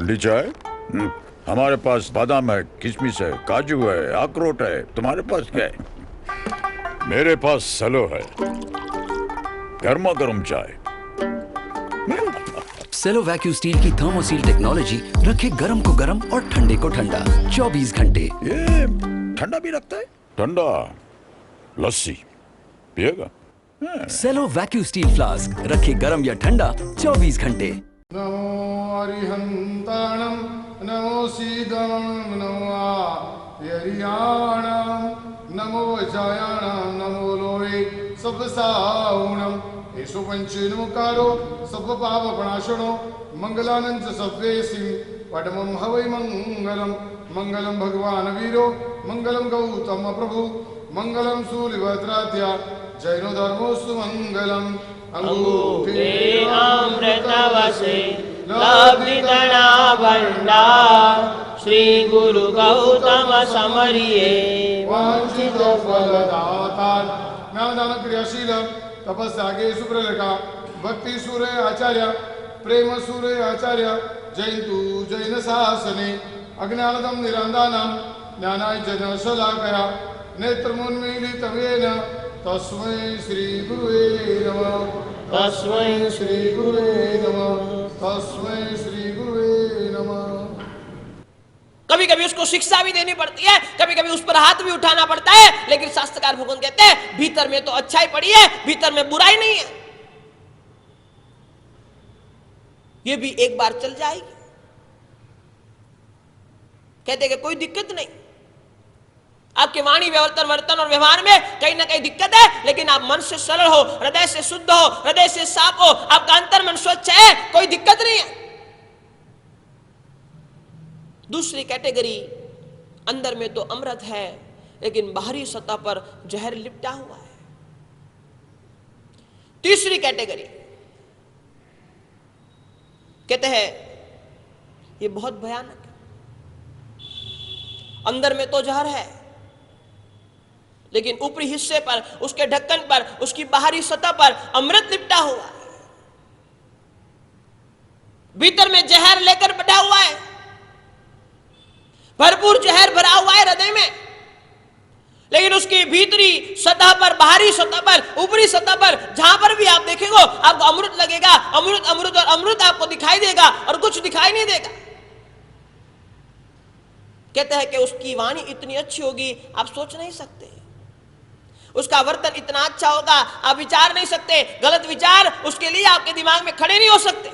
ठंडी चाय? हमारे पास बादाम है, किशमिश है, काजू है, अखरोट है। तुम्हारे पास क्या है? मेरे पास सलो है, गर्मा गर्म चाय। सेलो वैक्यू स्टील की थर्मोसील टेक्नोलॉजी रखे गर्म को गर्म और ठंडे को ठंडा 24 घंटे। ये ठंडा भी रखता है? ठंडा लस्सी पिएगा? सेलो वैक्यू स्टील फ्लास्क रखे गर्म या ठंडा 24 घंटे। नमो अरिहंताणं नमो सीदं नमो यरियाणं नमो वजायाणं नमो लोये सबसाऊणं येषु पंचेनमुकारो सर्वपापप्रणाशनो मंगलानंच सव्वेसिं पडमं हवै मंगलम मंगलम भगवान वीरो मंगलम गौतम प्रभु मंगलम शूलिभद्राद्या जैनो धर्मोस्तु मंगलम अंगूठे अमृतवसे लब्धिधना भंडा श्री गुरु गौतम समरिये वांछित फलदातार ज्ञानदान क्रियाशील तपस्यागे सुप्रलका भक्ति सूर्य आचार्य प्रेम सूर्य आचार्य जयंतु जैन शासने अज्ञानदम निरंदानां ज्ञानाय जन शलाकया नेत्रमुन्मीलितमेन तस्मै श्री गुरुवे नमः तस्मै श्री गुरुवे नमः तस्मै श्री गुरुवे नमः। कभी कभी उसको शिक्षा भी देनी पड़ती है, कभी कभी उस पर हाथ भी उठाना पड़ता है, लेकिन शास्त्रकार भगवान कहते हैं भीतर में तो अच्छाई पड़ी है, भीतर में बुराई नहीं है। ये भी एक बार चल जाएगी। कहते कि कोई दिक्कत नहीं, आपके वाणी व्यवहार वर्तन और व्यवहार में कहीं ना कहीं दिक्कत है, लेकिन आप मन से सरल हो, हृदय से शुद्ध हो, हृदय से साफ हो, आपका अंतर मन स्वच्छ है, कोई दिक्कत नहीं है। दूसरी कैटेगरी, अंदर में तो अमृत है लेकिन बाहरी सतह पर जहर लिपटा हुआ है। तीसरी कैटेगरी कहते हैं ये बहुत भयानक है। अंदर में तो जहर है लेकिन ऊपरी हिस्से पर, उसके ढक्कन पर, उसकी बाहरी सतह पर अमृत लिपटा हुआ है। भीतर में जहर लेकर बैठा हुआ है, भरपूर जहर भरा हुआ है हृदय में, लेकिन उसकी भीतरी सतह पर, बाहरी सतह पर, ऊपरी सतह पर, जहां पर भी आप देखेंगे आपको अमृत लगेगा। अमृत अमृत और अमृत आपको दिखाई देगा और कुछ दिखाई नहीं देगा। कहते हैं कि उसकी वाणी इतनी अच्छी होगी आप सोच नहीं सकते, उसका वर्तन इतना अच्छा होगा आप विचार नहीं सकते, गलत विचार उसके लिए आपके दिमाग में खड़े नहीं हो सकते।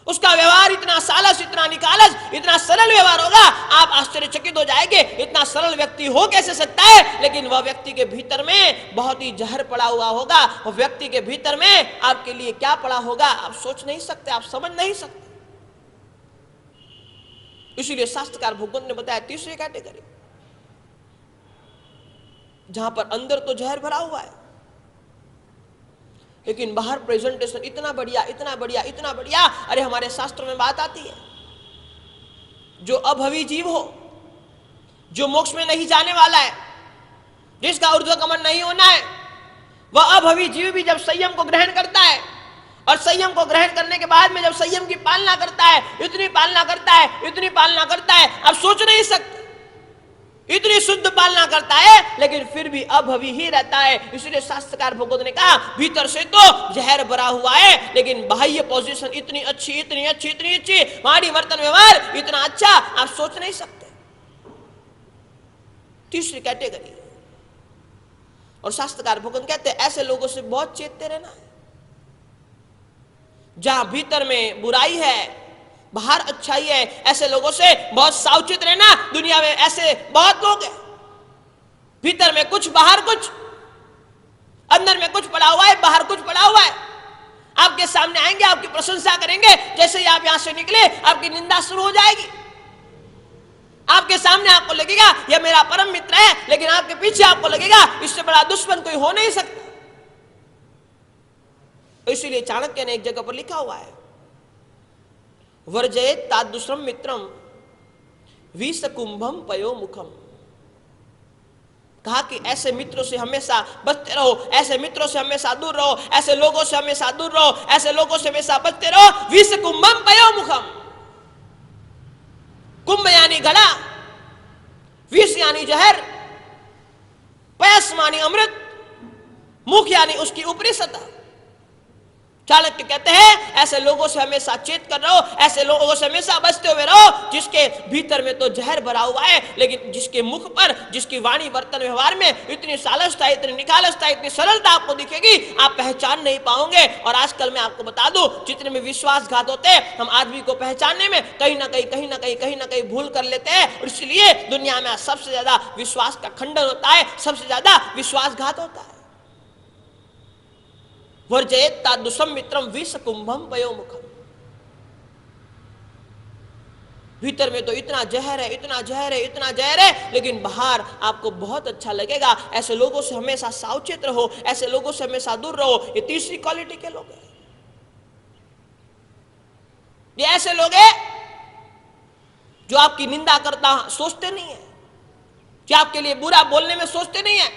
उसका व्यवहार इतना सालस, इतना निकालस, इतना सरल व्यवहार होगा, आप आश्चर्यचकित हो जाएंगे इतना सरल व्यक्ति हो कैसे सकता है। लेकिन वह व्यक्ति के भीतर में बहुत ही जहर पड़ा हुआ होगा। वह व्यक्ति के भीतर में आपके लिए क्या पड़ा होगा आप सोच नहीं सकते, आप समझ नहीं सकते। इसीलिए शास्त्रकार भगवान ने बताया तीसरी कैटेगरी, जहां पर अंदर तो जहर भरा हुआ है लेकिन बाहर प्रेजेंटेशन इतना बढ़िया, इतना बढ़िया, इतना बढ़िया। अरे हमारे शास्त्रों में बात आती है, जो अभवी जीव हो, जो मोक्ष में नहीं जाने वाला है, जिसका ऊर्ध्वगमन नहीं होना है, वह अभवी जीव भी जब संयम को ग्रहण करता है और संयम को ग्रहण करने के बाद में जब संयम की पालना करता है, इतनी पालना करता है, इतनी पालना करता है, आप सोच नहीं सकते, इतनी शुद्ध पालना करता है लेकिन फिर भी अभवी ही रहता है। इसलिए शास्त्रकार भगवत ने कहा भीतर से तो जहर भरा हुआ है लेकिन बाह्य पोजीशन इतनी अच्छी, इतनी अच्छी, इतनी अच्छी, वाणी वर्तन व्यवहार इतना अच्छा आप सोच नहीं सकते। तीसरी कैटेगरी, और शास्त्रकार भगवत कहते हैं ऐसे लोगों से बहुत चेतते रहना है। जहां भीतर में बुराई है, बाहर अच्छाई है, ऐसे लोगों से बहुत सावचेत रहना। दुनिया में ऐसे बहुत लोग हैं, भीतर में कुछ, बाहर कुछ, अंदर में कुछ पड़ा हुआ है, बाहर कुछ पड़ा हुआ है। आपके सामने आएंगे, आपकी प्रशंसा करेंगे, जैसे ही आप यहां से निकले आपकी निंदा शुरू हो जाएगी। आपके सामने आपको लगेगा यह मेरा परम मित्र है, लेकिन आपके पीछे आपको लगेगा इससे बड़ा दुश्मन कोई हो नहीं सकता। इसीलिए चाणक्य ने एक जगह पर लिखा हुआ है, वर्जयेत तादृशम मित्रम विषकुंभम पयो मुखम। कहा कि ऐसे मित्रों से हमेशा बचते रहो, ऐसे मित्रों से हमेशा दूर रहो, ऐसे लोगों से हमेशा दूर रहो, ऐसे लोगों से हमेशा बचते रहो। विषकुंभम पयो मुखम, कुंभ यानी घड़ा, विष यानी जहर, पयस मानी अमृत, मुख यानी उसकी ऊपरी सतह। चाणक्य कहते हैं ऐसे लोगों से हमेशा चेत कर रहो, ऐसे लोगों से हमेशा बचते हुए रहो जिसके भीतर में तो जहर भरा हुआ है, लेकिन जिसके मुख पर, जिसकी वाणी वर्तन व्यवहार में इतनी सालसता, इतनी निखालसता, इतनी सरलता आपको दिखेगी, आप पहचान नहीं पाओगे। और आजकल मैं आपको बता दूं, जितने में विश्वासघात होते हैं, हम आदमी को पहचानने में कहीं ना कहीं भूल कर लेते हैं। और इसलिए दुनिया में सबसे ज्यादा विश्वास का खंडन होता है, सबसे ज्यादा विश्वासघात होता है। वर्जयेत तादृशम मित्रम विष कुंभम पयोमुखम। भीतर में तो इतना जहर है, इतना जहर है, इतना जहर है, लेकिन बाहर आपको बहुत अच्छा लगेगा। ऐसे लोगों से हमेशा सावचेत रहो, ऐसे लोगों से हमेशा दूर रहो। ये तीसरी क्वालिटी के लोग हैं। ये ऐसे लोग हैं जो आपकी निंदा करता सोचते नहीं है, जो आपके लिए बुरा बोलने में सोचते नहीं है।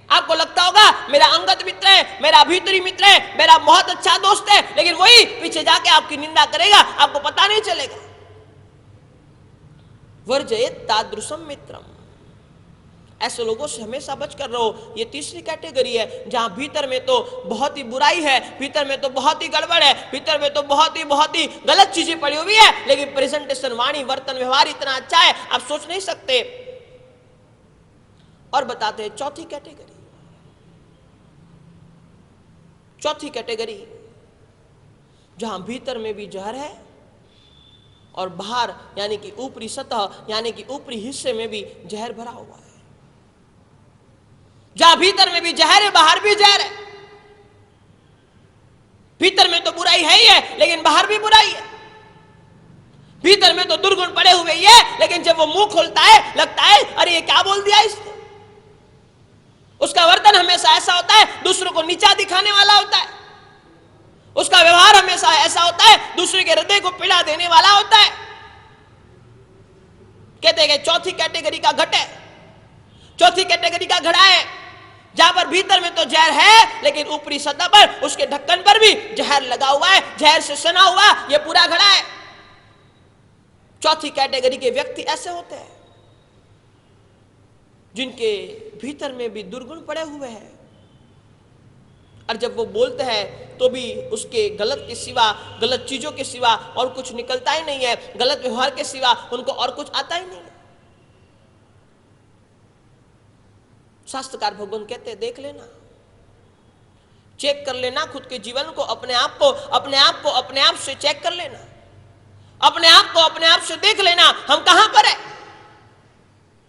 आपको लगता होगा मेरा अंगत मित्र है, मेरा भीतरी मित्र है, मेरा बहुत अच्छा दोस्त है, लेकिन वही पीछे जाके आपकी निंदा करेगा, आपको पता नहीं चलेगा। वर्जयेत तादृशम मित्रम। ऐसे लोगों से हमेशा बचकर रहो। ये तीसरी कैटेगरी है, जहां भीतर में तो बहुत ही बुराई है, भीतर में तो बहुत ही गड़बड़ है, भीतर में तो बहुत ही गलत चीजें पड़ी हुई है, लेकिन प्रेजेंटेशन, वाणी, वर्तन, व्यवहार इतना अच्छा है आप सोच नहीं सकते। और बताते हैं चौथी कैटेगरी। चौथी कैटेगरी, जहां भीतर में भी जहर है और बाहर यानी कि ऊपरी सतह, यानी कि ऊपरी हिस्से में भी जहर भरा हुआ है। जहां भीतर में भी जहर है, बाहर भी जहर है। भीतर में तो बुराई है ही है, लेकिन बाहर भी बुराई है। भीतर में तो दुर्गुण पड़े हुए ही है, लेकिन जब वो मुंह खोलता है लगता है अरे ये क्या बोल दिया इसने। उसका वर्तन हमेशा ऐसा होता है, दूसरों को नीचा दिखाने वाला होता है। उसका व्यवहार हमेशा ऐसा होता है, दूसरे के हृदय को पीड़ा देने वाला होता है। कहते हैं चौथी कैटेगरी का घट है, चौथी कैटेगरी का घड़ा है, जहां पर भीतर में तो जहर है, लेकिन ऊपरी सतह पर, उसके ढक्कन पर भी जहर लगा हुआ है, जहर से सना हुआ यह पूरा घड़ा है। चौथी कैटेगरी के व्यक्ति ऐसे होते हैं जिनके भीतर में भी दुर्गुण पड़े हुए हैं, और जब वो बोलते हैं तो भी उसके गलत के सिवा, गलत चीजों के सिवा और कुछ निकलता ही नहीं है, गलत व्यवहार के सिवा उनको और कुछ आता ही नहीं है। शास्त्रकार भगवान कहते हैं देख लेना, चेक कर लेना खुद के जीवन को, अपने आप से चेक कर लेना, अपने आप से देख लेना हम कहां पर है।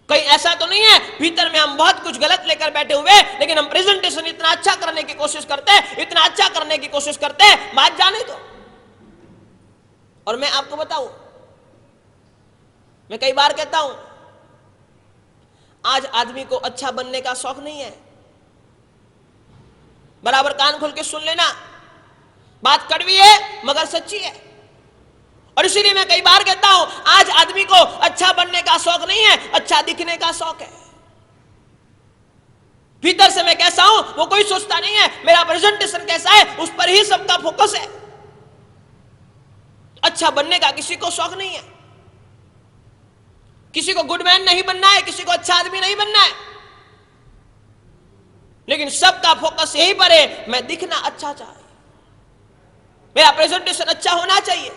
कहीं ऐसा तो नहीं है भीतर में हम बहुत कुछ गलत लेकर बैठे हुए, लेकिन हम प्रेजेंटेशन इतना अच्छा करने की कोशिश करते हैं, इतना अच्छा करने की कोशिश करते हैं, बात जाने दो। और मैं आपको बताऊं, मैं कई बार कहता हूं आज आदमी को अच्छा बनने का शौक नहीं है। बराबर कान खोल के सुन लेना, बात कड़वी है मगर सच्ची है। और इसीलिए मैं कई बार कहता हूं आज आदमी को अच्छा बनने का शौक नहीं है, अच्छा दिखने का शौक है। भीतर से मैं कैसा हूं वो कोई सोचता नहीं है, मेरा प्रेजेंटेशन कैसा है उस पर ही सबका फोकस है। अच्छा बनने का किसी को शौक नहीं है, किसी को गुड मैन नहीं बनना है, किसी को अच्छा आदमी नहीं बनना है, लेकिन सबका फोकस यही पर है मैं दिखना अच्छा चाहिए, मेरा प्रेजेंटेशन अच्छा होना चाहिए।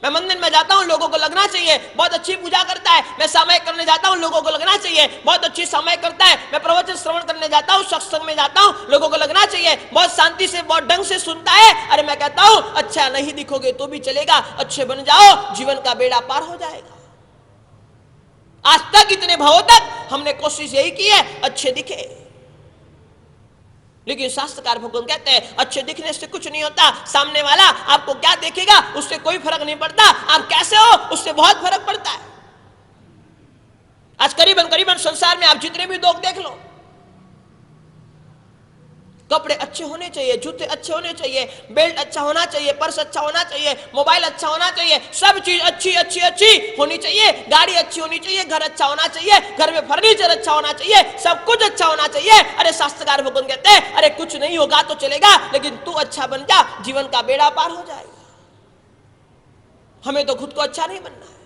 मैं मंदिर में जाता हूं लोगों को लगना चाहिए बहुत अच्छी पूजा करता है, मैं सामयिक करने जाता हूं लोगों को लगना चाहिए बहुत अच्छी सामयिक करता है, मैं प्रवचन श्रवण करने जाता हूं, सत्संग में जाता हूं लोगों को लगना चाहिए बहुत शांति से, बहुत ढंग से सुनता है। अरे मैं कहता हूं अच्छा नहीं दिखोगे तो भी चलेगा, अच्छे बन जाओ, जीवन का बेड़ा पार हो जाएगा। आज तक इतने भावों तक हमने कोशिश यही की है अच्छे दिखे, लेकिन शास्त्रकार भगवान कहते हैं अच्छे दिखने से कुछ नहीं होता, सामने वाला आपको क्या देखेगा उससे कोई फर्क नहीं पड़ता, आप कैसे हो उससे बहुत फर्क पड़ता है। आज करीबन संसार में आप जितने भी लोग देख लो, कपड़े अच्छे होने चाहिए, जूते अच्छे होने चाहिए, बेल्ट अच्छा होना चाहिए, पर्स अच्छा होना चाहिए, मोबाइल अच्छा होना चाहिए, सब चीज अच्छी अच्छी अच्छी होनी चाहिए, गाड़ी अच्छी होनी चाहिए, घर अच्छा होना चाहिए, घर में फर्नीचर अच्छा होना चाहिए, सब कुछ अच्छा होना चाहिए। अरे शास्त्रकार भगवान कहते हैं अरे कुछ नहीं होगा तो चलेगा, लेकिन तू अच्छा बन जा, जीवन का बेड़ा पार हो जाएगा। हमें तो खुद को अच्छा नहीं बनना है,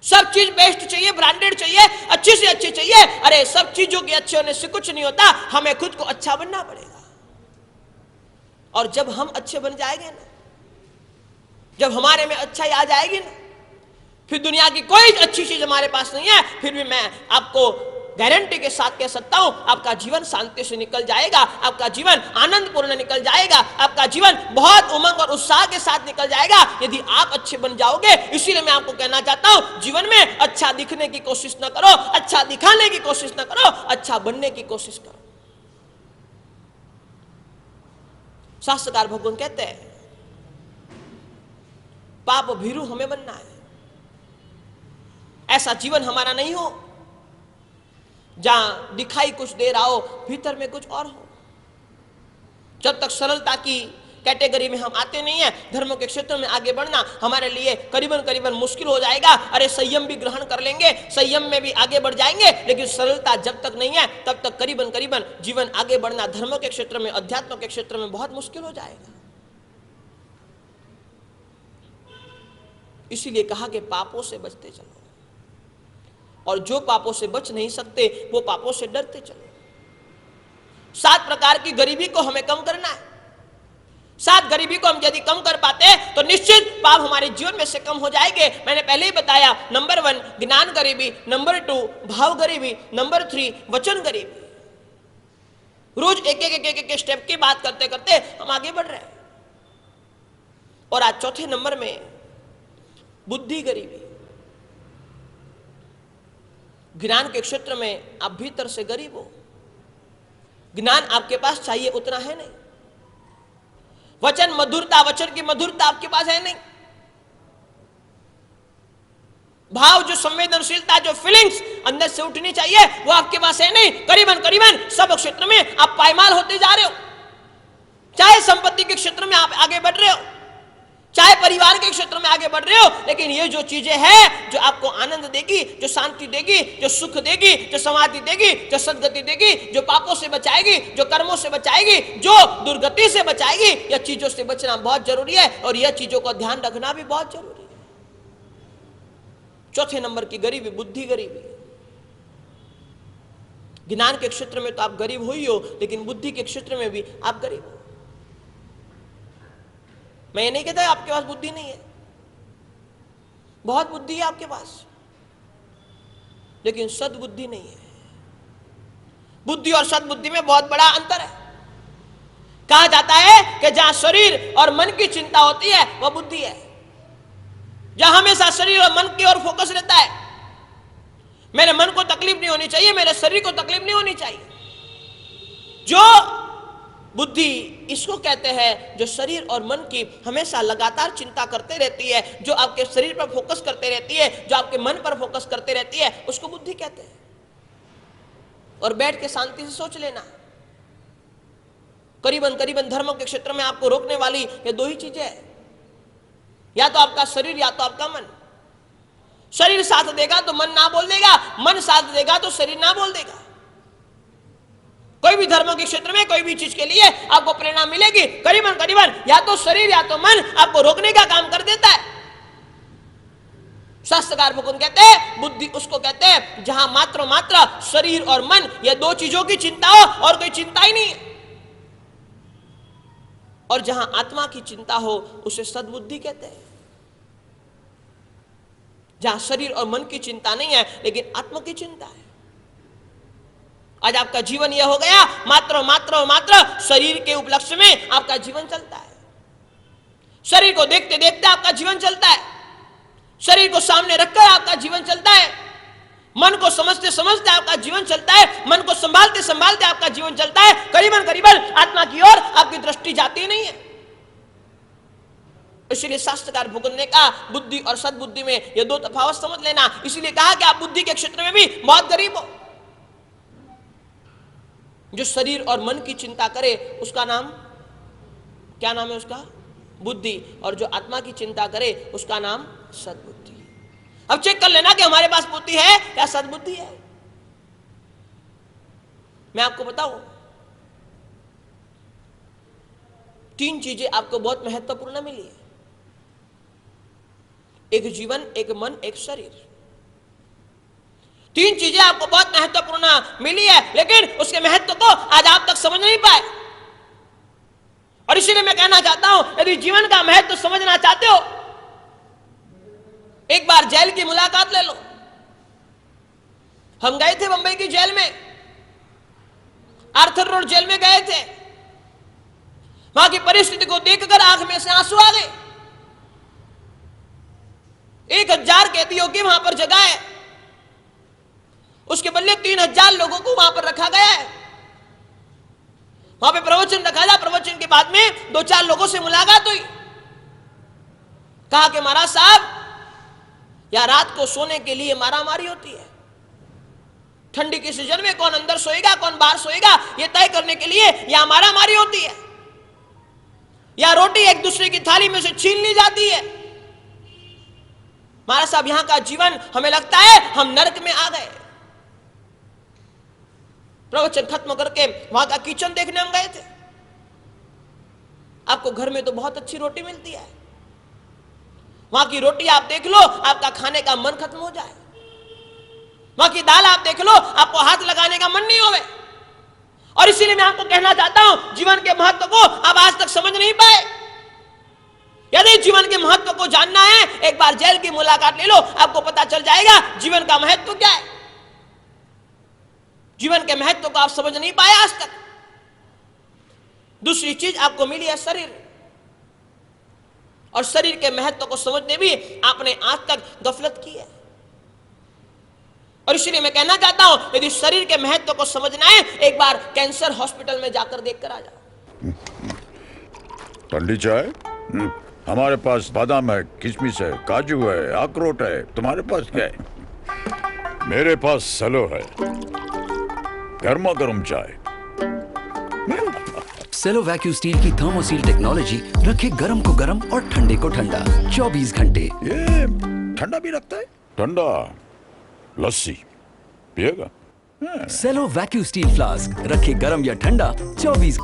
सब चीज बेस्ट चाहिए, ब्रांडेड चाहिए, अच्छी से अच्छी चाहिए। अरे सब चीजों के अच्छे होने से कुछ नहीं होता, हमें खुद को अच्छा बनना पड़ेगा। और जब हम अच्छे बन जाएंगे ना, जब हमारे में अच्छाई आ जाएगी ना, फिर दुनिया की कोई अच्छी चीज हमारे पास नहीं है, फिर भी मैं आपको गारंटी के साथ कह सकता हूं, आपका जीवन शांति से निकल जाएगा, आपका जीवन आनंद पूर्ण निकल जाएगा, आपका जीवन बहुत उमंग और उत्साह के साथ निकल जाएगा यदि आप अच्छे बन जाओगे। इसीलिए मैं आपको कहना चाहता हूं, जीवन में अच्छा दिखने की कोशिश न करो, अच्छा दिखाने की कोशिश न करो, अच्छा बनने की कोशिश करो। शास्त्रकार भगवान कहते हैं, पाप भीरू हमें बनना है। ऐसा जीवन हमारा नहीं हो जहां दिखाई कुछ दे रहा हो, भीतर में कुछ और हो। जब तक सरलता की कैटेगरी में हम आते नहीं है, धर्मों के क्षेत्र में आगे बढ़ना हमारे लिए करीबन मुश्किल हो जाएगा। अरे संयम भी ग्रहण कर लेंगे, संयम में भी आगे बढ़ जाएंगे, लेकिन सरलता जब तक नहीं है तब तक करीबन जीवन आगे बढ़ना धर्मों के क्षेत्र में, अध्यात्म के क्षेत्र में बहुत मुश्किल हो जाएगा। इसीलिए कहा कि पापों से बचते चलो, और जो पापों से बच नहीं सकते वो पापों से डरते चलो। 7 प्रकार की गरीबी को हमें कम करना है। 7 गरीबी को हम यदि कम कर पाते हैं तो निश्चित पाप हमारे जीवन में से कम हो जाएंगे। मैंने पहले ही बताया, नंबर 1 ज्ञान गरीबी, नंबर 2 भाव गरीबी, नंबर 3 वचन गरीबी। रोज एक स्टेप की बात करते करते हम आगे बढ़ रहे हैं। और आज चौथे नंबर में बुद्धि गरीबी। ज्ञान के क्षेत्र में आप भीतर से गरीब हो, ज्ञान आपके पास चाहिए उतना है नहीं, वचन मधुरता, वचन की मधुरता आपके पास है नहीं, भाव जो संवेदनशीलता, जो फीलिंग्स अंदर से उठनी चाहिए वो आपके पास है नहीं। करीबन सब क्षेत्र में आप पायमाल होते जा रहे हो। चाहे संपत्ति के क्षेत्र में आप आगे बढ़ रहे हो, चाहे परिवार के क्षेत्र में आगे बढ़ रहे हो, लेकिन ये जो चीजें हैं जो आपको आनंद देगी, जो शांति देगी, जो सुख देगी, जो समाधि देगी, जो सद्गति देगी, जो पापों से बचाएगी, जो कर्मों से बचाएगी, जो दुर्गति से बचाएगी, यह चीजों से बचना बहुत जरूरी है और यह चीजों का ध्यान रखना भी बहुत जरूरी है। चौथे नंबर की गरीबी बुद्धि गरीबी। ज्ञान के क्षेत्र में तो आप गरीब हो ही हो, लेकिन बुद्धि के क्षेत्र में भी आप गरीब हो। मैं ये नहीं कहता आपके पास बुद्धि नहीं है, बहुत बुद्धि है आपके पास, लेकिन सद्बुद्धि नहीं है। बुद्धि और सद्बुद्धि में बहुत बड़ा अंतर है। कहा जाता है कि जहां शरीर और मन की चिंता होती है वह बुद्धि है। जहां हमेशा शरीर और मन की ओर फोकस रहता है, मेरे मन को तकलीफ नहीं होनी चाहिए, मेरे शरीर को तकलीफ नहीं होनी चाहिए। जो बुद्धि इसको कहते हैं जो शरीर और मन की हमेशा लगातार चिंता करते रहती है, जो आपके शरीर पर फोकस करते रहती है, जो आपके मन पर फोकस करते रहती है, उसको बुद्धि कहते हैं। और बैठ के शांति से सोच लेना। करीबन धर्मों के क्षेत्र में आपको रोकने वाली ये 2 ही चीजें हैं, या तो आपका शरीर या तो आपका मन। शरीर साथ देगा तो मन ना बोल देगा, मन साथ देगा तो शरीर ना बोल देगा। कोई भी धर्मों के क्षेत्र में कोई भी चीज के लिए आपको प्रेरणा मिलेगी, करीबन या तो शरीर या तो मन आपको रोकने का काम कर देता है। शास्त्रकार मुकुंद कहते हैं बुद्धि उसको कहते हैं जहां मात्र शरीर और मन ये 2 चीजों की चिंता हो और कोई चिंता ही नहीं है। और जहां आत्मा की चिंता हो उसे सद्बुद्धि कहते हैं। जहां शरीर और मन की चिंता नहीं है लेकिन आत्मा की चिंता है। आज आपका जीवन यह हो गया, मात्र शरीर के उपलक्ष्य में आपका जीवन चलता है। शरीर को देखते देखते आपका जीवन चलता है, शरीर को सामने रखकर आपका जीवन चलता है, मन को समझते समझते आपका जीवन चलता है, मन को संभालते संभालते आपका जीवन चलता है। करीबन आत्मा की ओर आपकी दृष्टि जाती नहीं है। इसलिए शास्त्रकार भगवान ने कहा बुद्धि और सद्बुद्धि में ये 2 तफावत समझ लेना। इसीलिए कहा कि आप बुद्धि के क्षेत्र में भी बहुत गरीब हो। जो शरीर और मन की चिंता करे उसका नाम क्या नाम है? उसका बुद्धि। और जो आत्मा की चिंता करे उसका नाम सद्बुद्धि। अब चेक कर लेना कि हमारे पास बुद्धि है या सद्बुद्धि है। मैं आपको बताऊं 3 चीजें आपको बहुत महत्वपूर्ण मिली है। एक जीवन, एक मन, एक शरीर। तीन चीजें आपको बहुत महत्वपूर्ण मिली है, लेकिन उसके महत्व को आज आप तक समझ नहीं पाए। और इसीलिए मैं कहना चाहता हूं, यदि जीवन का महत्व समझना चाहते हो, एक बार जेल की मुलाकात ले लो। हम गए थे बंबई की जेल में, आर्थर रोड जेल में गए थे। वहां की परिस्थिति को देखकर आंख में से आंसू आ गए। 1000 कैदियों की वहां पर जगह है, उसके बदले 3000 लोगों को वहां पर रखा गया है। वहां पे प्रवचन रखा था, प्रवचन के बाद में 2-4 लोगों से मुलाकात हुई। कहा कि महाराज साहब, या रात को सोने के लिए मारामारी होती है। ठंडी के सीजन में कौन अंदर सोएगा कौन बाहर सोएगा, यह तय करने के लिए यहां मारामारी होती है। या रोटी एक दूसरे की थाली में से छीन ली जाती है। महाराज साहब, यहां का जीवन हमें लगता है हम नरक में आ गए। प्रवचन खत्म करके वहां का किचन देखने हम गए थे। आपको घर में तो बहुत अच्छी रोटी मिलती है, वहां की रोटी आप देख लो, आपका खाने का मन खत्म हो जाए। वहां की दाल आप देख लो, आपको हाथ लगाने का मन नहीं होवे। और इसीलिए मैं आपको कहना चाहता हूं, जीवन के महत्व को आप आज तक समझ नहीं पाए। यदि जीवन के महत्व को जानना है, एक बार जेल की मुलाकात ले लो, आपको पता चल जाएगा जीवन का महत्व क्या है। जीवन के महत्व को आप समझ नहीं पाए आज तक। दूसरी चीज आपको मिली है शरीर, और शरीर के महत्व को समझने भी आपने आज तक गफलत की है। और इसलिए मैं कहना चाहता हूं, यदि शरीर के महत्व को समझना है, एक बार कैंसर हॉस्पिटल में जाकर देखकर आ जाओ। ठंडी चाय? हमारे पास बादाम है, किशमिश है, काजू है, अखरोट है। तुम्हारे पास क्या है? मेरे पास सलो है, गर्मा गर्म चाय। सेलो वैक्यू स्टील की थर्मोसील टेक्नोलॉजी रखे गर्म को गर्म और ठंडे को ठंडा 24 घंटे। ये ठंडा भी रखता है? ठंडा लस्सी पिएगा? सेलो वैक्यू स्टील फ्लास्क रखे गर्म या ठंडा 24